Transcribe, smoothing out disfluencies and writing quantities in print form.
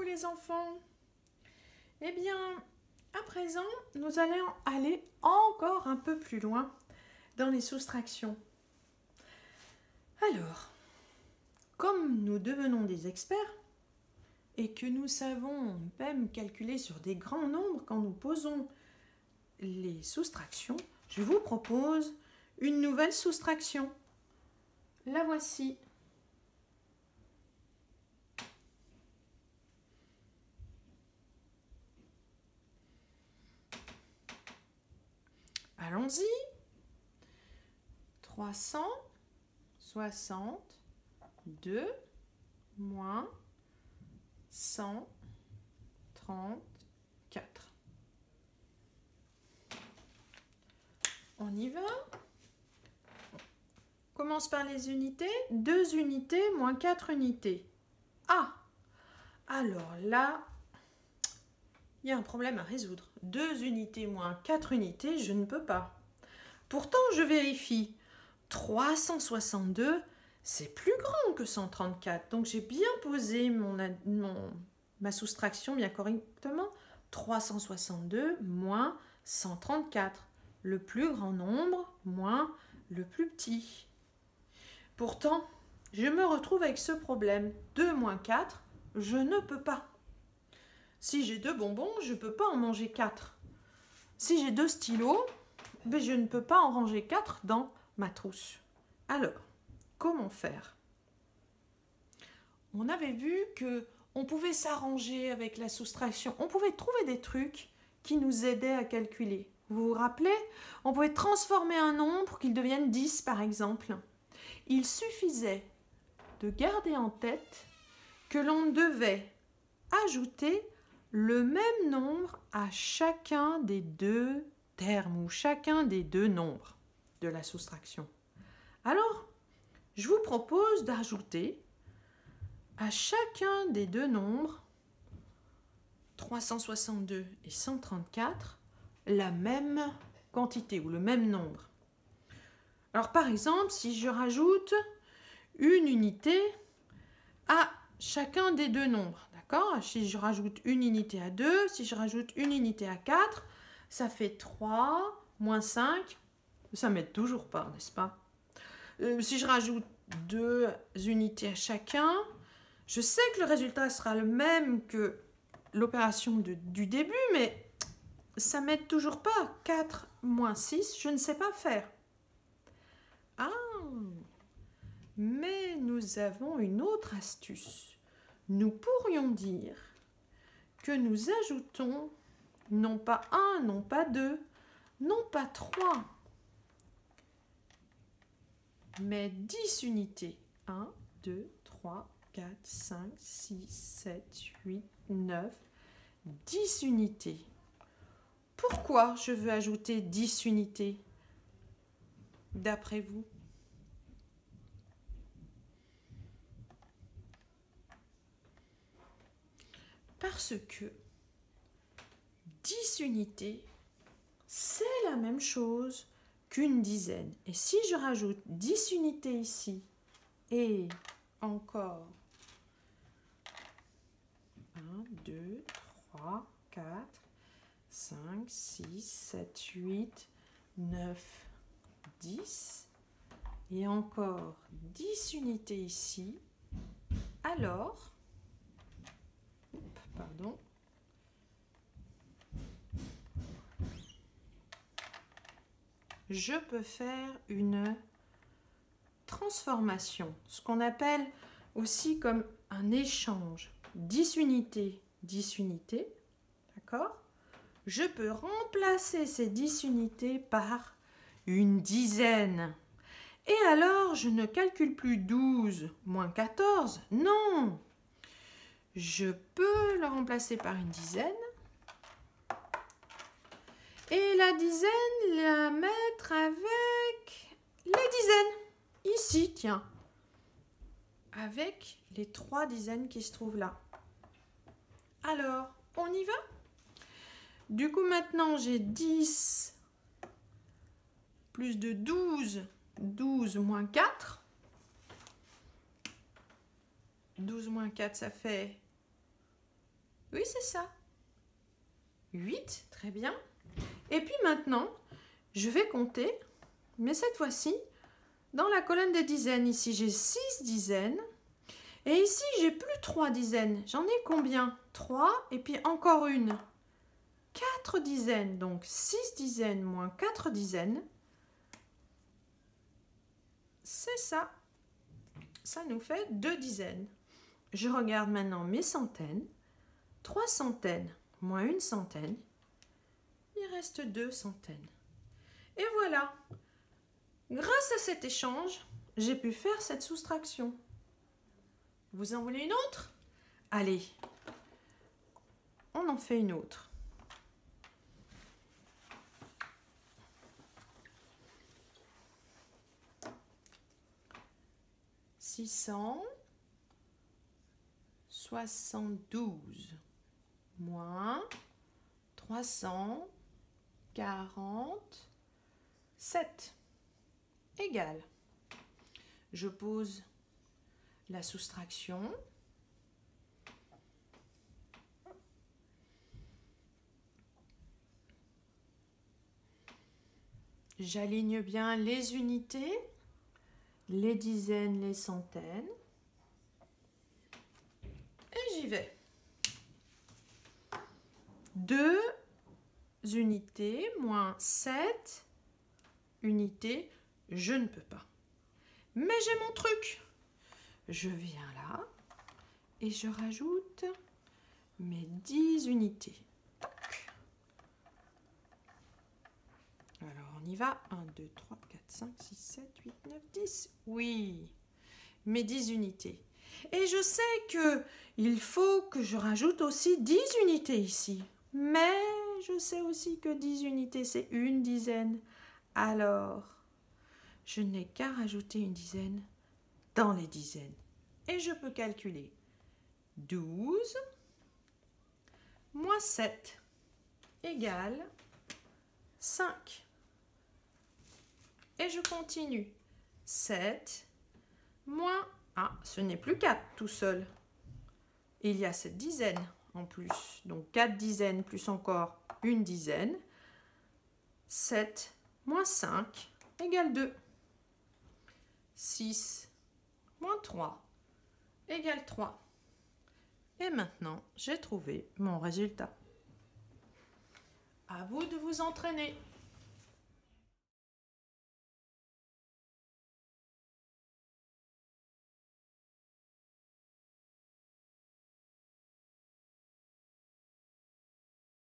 Coucou les enfants. Eh bien, à présent, nous allons aller encore un peu plus loin dans les soustractions. Alors, comme nous devenons des experts et que nous savons même calculer sur des grands nombres quand nous posons les soustractions, je vous propose une nouvelle soustraction. La voici. Allons-y. 362 moins 134. On y va. On commence par les unités. 2 unités moins 4 unités. Ah! Alors là, il y a un problème à résoudre. 2 unités moins 4 unités, je ne peux pas. Pourtant, je vérifie. 362, c'est plus grand que 134. Donc, j'ai bien posé ma soustraction bien correctement. 362 moins 134. Le plus grand nombre moins le plus petit. Pourtant, je me retrouve avec ce problème. 2 moins 4, je ne peux pas. Si j'ai 2 bonbons, je ne peux pas en manger 4. Si j'ai 2 stylos, ben je ne peux pas en ranger 4 dans ma trousse. Alors, comment faire? On avait vu que on pouvait s'arranger avec la soustraction. On pouvait trouver des trucs qui nous aidaient à calculer. Vous vous rappelez? On pouvait transformer un nombre pour qu'il devienne 10 par exemple. Il suffisait de garder en tête que l'on devait ajouter le même nombre à chacun des 2 termes ou chacun des 2 nombres de la soustraction. Alors, je vous propose d'ajouter à chacun des 2 nombres, 362 et 134, la même quantité ou le même nombre. Alors par exemple, si je rajoute une unité à chacun des 2 nombres, d'accord? Si je rajoute une unité à 2, si je rajoute une unité à 4, ça fait 3 moins 5, ça ne m'aide toujours pas, n'est-ce pas? Si je rajoute 2 unités à chacun, je sais que le résultat sera le même que l'opération du début, mais ça ne m'aide toujours pas. 4 moins 6, je ne sais pas faire. Ah, mais nous avons une autre astuce. Nous pourrions dire que nous ajoutons non pas 1, non pas 2, non pas 3, mais 10 unités. 1, 2, 3, 4, 5, 6, 7, 8, 9, 10 unités. Pourquoi je veux ajouter 10 unités, d'après vous? Parce que 10 unités, c'est la même chose qu'une dizaine. Et si je rajoute 10 unités ici, et encore 1, 2, 3, 4, 5, 6, 7, 8, 9, 10, et encore 10 unités ici, alors, pardon, je peux faire une transformation, ce qu'on appelle aussi comme un échange. 10 unités, 10 unités, d'accord? Je peux remplacer ces 10 unités par une dizaine. Et alors, je ne calcule plus 12 moins 14, non! Je peux le remplacer par une dizaine. Et la dizaine, la mettre avec les dizaines. Ici, tiens. Avec les 3 dizaines qui se trouvent là. Alors, on y va? Du coup, maintenant, j'ai 10 plus de 12. 12 moins 4. 12 moins 4, ça fait Oui, c'est ça. 8, très bien. Et puis maintenant, je vais compter, mais cette fois-ci, dans la colonne des dizaines. Ici, j'ai 6 dizaines. Et ici, j'ai plus 3 dizaines. J'en ai combien? 3 et puis encore une. 4 dizaines. Donc 6 dizaines moins 4 dizaines. C'est ça. Ça nous fait 2 dizaines. Je regarde maintenant mes centaines. 3 centaines moins une centaine. Il reste 2 centaines. Et voilà. Grâce à cet échange, j'ai pu faire cette soustraction. Vous en voulez une autre? Allez, on en fait une autre. « 672 moins 347 égale. Je pose la soustraction. J'aligne bien les unités, les dizaines, les centaines. Et j'y vais. 2 unités moins 7 unités, je ne peux pas. Mais j'ai mon truc. Je viens là et je rajoute mes 10 unités. Alors on y va. 1, 2, 3, 4, 5, 6, 7, 8, 9, 10. Oui, mes 10 unités. Et je sais qu'il faut que je rajoute aussi 10 unités ici. Mais je sais aussi que 10 unités, c'est une dizaine. Alors, je n'ai qu'à rajouter une dizaine dans les dizaines. Et je peux calculer 12 moins 7 égale 5. Et je continue. 7 moins... Ah, ce n'est plus 4 tout seul. Il y a cette dizaine en plus. Donc 4 dizaines plus encore une dizaine. 7 moins 5 égale 2. 6 moins 3 égale 3. Et maintenant, j'ai trouvé mon résultat. À vous de vous entraîner.